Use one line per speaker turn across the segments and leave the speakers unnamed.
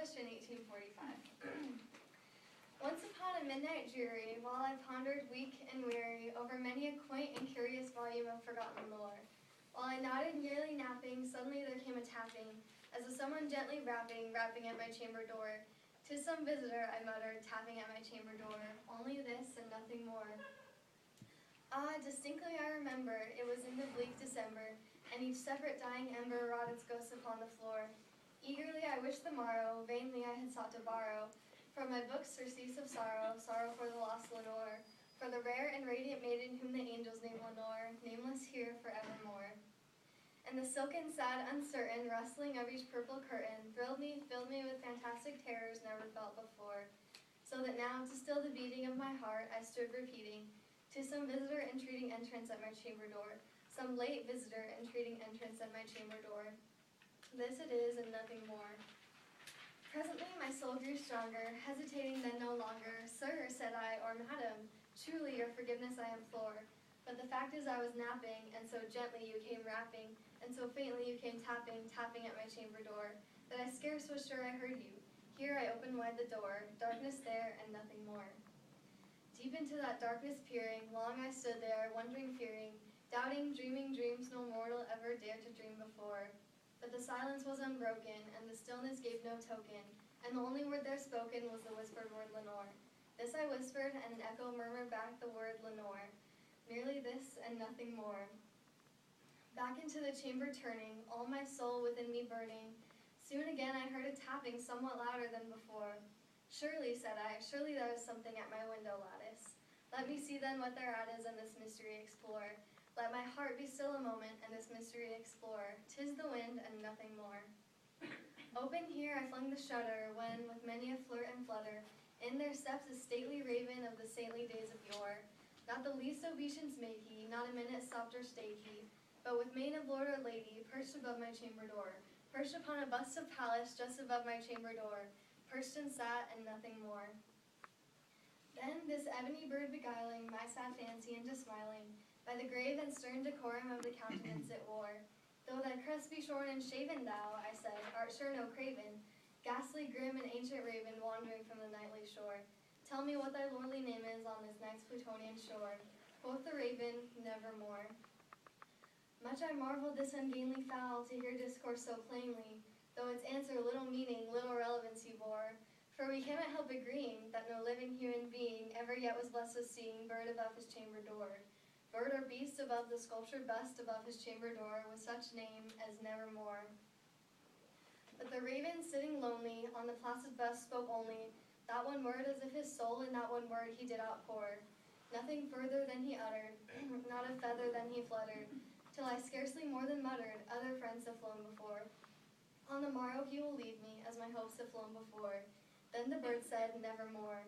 Published in 1845. Once upon a midnight dreary, while I pondered weak and weary over many a quaint and curious volume of forgotten lore, while I nodded nearly napping, suddenly there came a tapping, as of someone gently rapping at my chamber door. "'Tis some visitor," I muttered, tapping at my chamber door, "only this and nothing more." Ah, distinctly I remember, it was in the bleak December, and each separate dying ember wrought its ghost upon the floor. Eagerly I wished the morrow, vainly I had sought to borrow from my books surcease of sorrow, sorrow for the lost Lenore, for the rare and radiant maiden whom the angels name Lenore, nameless here forevermore. And the silken, sad, uncertain rustling of each purple curtain thrilled me, filled me with fantastic terrors never felt before, so that now, to still the beating of my heart, I stood repeating, "'Tis some visitor entreating entrance at my chamber door, some late visitor entreating entrance at my chamber door. This it is and nothing more." Presently my soul grew stronger, hesitating then no longer. "Sir," said I, "or madam, truly your forgiveness I implore. But the fact is I was napping, and so gently you came rapping, and so faintly you came tapping, tapping at my chamber door, that I scarce was sure I heard you. Here I opened wide the door, darkness there and nothing more." Deep into that darkness peering, long I stood there, wondering, fearing, doubting, dreaming dreams no mortal ever dared to dream before. But the silence was unbroken, and the stillness gave no token, and the only word there spoken was the whispered word Lenore. This I whispered, and an echo murmured back the word Lenore. Merely this and nothing more. Back into the chamber turning, all my soul within me burning, soon again I heard a tapping somewhat louder than before. "Surely," said I, "surely there is something at my window lattice. Let me see then what thereat is, and this mystery explore. Let my heart be still a moment, and this mystery explore. 'Tis the wind, and nothing more." Open here I flung the shutter, when, with many a flirt and flutter, in there steps a stately raven of the saintly days of yore. Not the least obeisance made he, not a minute stopped or stayed he, but with mane of lord or lady, perched above my chamber door, perched upon a bust of Pallas just above my chamber door, perched and sat, and nothing more. Then this ebony bird beguiling my sad fancy into smiling, by the grave and stern decorum of the countenance it wore. "Though thy crest be shorn and shaven, thou," I said, "art sure no craven, ghastly, grim, and ancient raven wandering from the nightly shore. Tell me what thy lordly name is on this night's Plutonian shore." Quoth the raven, "Nevermore." Much I marveled this ungainly fowl to hear discourse so plainly, though its answer little meaning, little relevancy bore. For we cannot help agreeing that no living human being ever yet was blessed with seeing bird above his chamber door, bird or beast above the sculptured bust above his chamber door, with such name as Nevermore. But the raven, sitting lonely on the placid bust, spoke only that one word, as if his soul in that one word he did outpour. Nothing further than he uttered, not a feather than he fluttered, till I scarcely more than muttered, "Other friends have flown before. On the morrow he will leave me, as my hopes have flown before." Then the bird said, "Nevermore."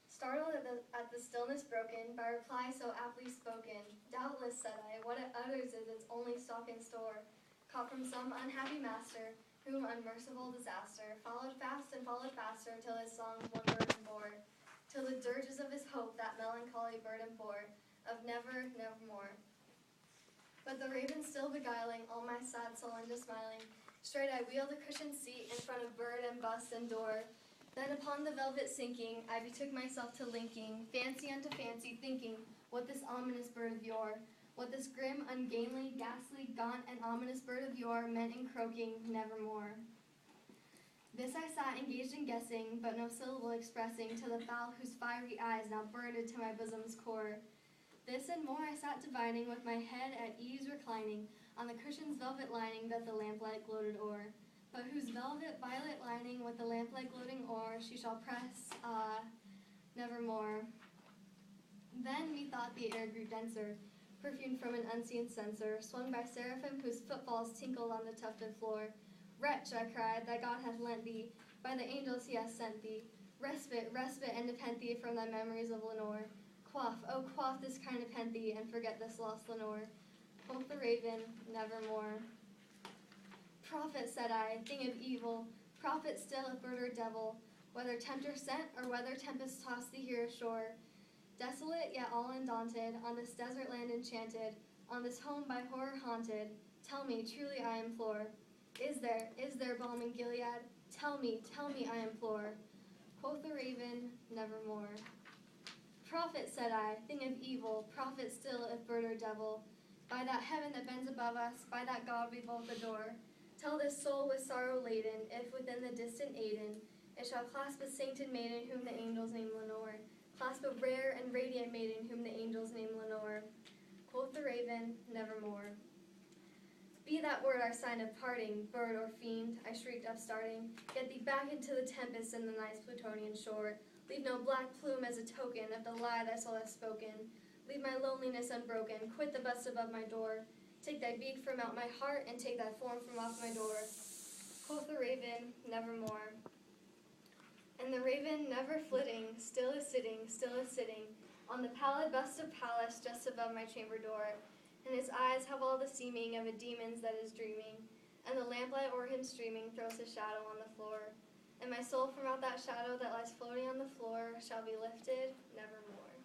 Startled at the stillness broken by reply so aptly spoken, "Doubtless," said I, "what it utters is its only stock and store, caught from some unhappy master, whom unmerciful disaster followed fast and followed faster, till his songs one burden bore, till the dirges of his hope that melancholy burden bore, of never, nevermore." But the raven still beguiling all my sad soul into smiling, straight I wheeled a cushioned seat in front of bird and bust and door. Then upon the velvet sinking, I betook myself to linking fancy unto fancy, thinking what this ominous bird of yore, what this grim, ungainly, ghastly, gaunt, and ominous bird of yore meant in croaking "Nevermore." This I sat engaged in guessing, but no syllable expressing to the fowl whose fiery eyes now burned to my bosom's core. This and more I sat divining, with my head at ease reclining on the cushion's velvet lining that the lamplight gloated o'er, but whose velvet violet lining with the lamplight gloating o'er she shall press, nevermore. Then methought the air grew denser, perfumed from an unseen censer, swung by seraphim whose footfalls tinkled on the tufted floor. "Wretch," I cried, "thy God hath lent thee, by the angels he hath sent thee, respite, respite, and nepenthe from thy memories of Lenore. Quaff, oh quaff this kind nepenthe, and forget this lost Lenore." Quoth the raven, "Nevermore." "Prophet," said I, "thing of evil, prophet still if bird or devil, whether tempter sent or whether tempest tossed thee here ashore, desolate yet all undaunted, on this desert land enchanted, on this home by horror haunted, tell me, truly I implore, is there balm in Gilead? Tell me, I implore. Quoth the raven, nevermore. Prophet, said I, thing of evil, prophet still, if bird or devil, by that heaven that bends above us, by that God we both adore, tell this soul with sorrow laden, if within the distant Aden, it shall clasp a sainted maiden whom the angels name Lenore, clasp a rare and radiant maiden whom the angels name Lenore. Quoth the raven, nevermore. Be that word our sign of parting, bird or fiend, I shrieked upstarting, get thee back into the tempest and the night's Plutonian shore. Leave no black plume as a token of the lie thy soul hath spoken. Leave my loneliness unbroken, quit the bust above my door. Take thy beak from out my heart, and take thy form from off my door. Quoth the raven, nevermore. And the raven, never flitting, still is sitting, on the pallid bust of Pallas just above my chamber door. And his eyes have all the seeming of a demon's that is dreaming, and the lamplight o'er him streaming throws his shadow on the floor. And my soul from out that shadow that lies floating on the floor shall be lifted nevermore.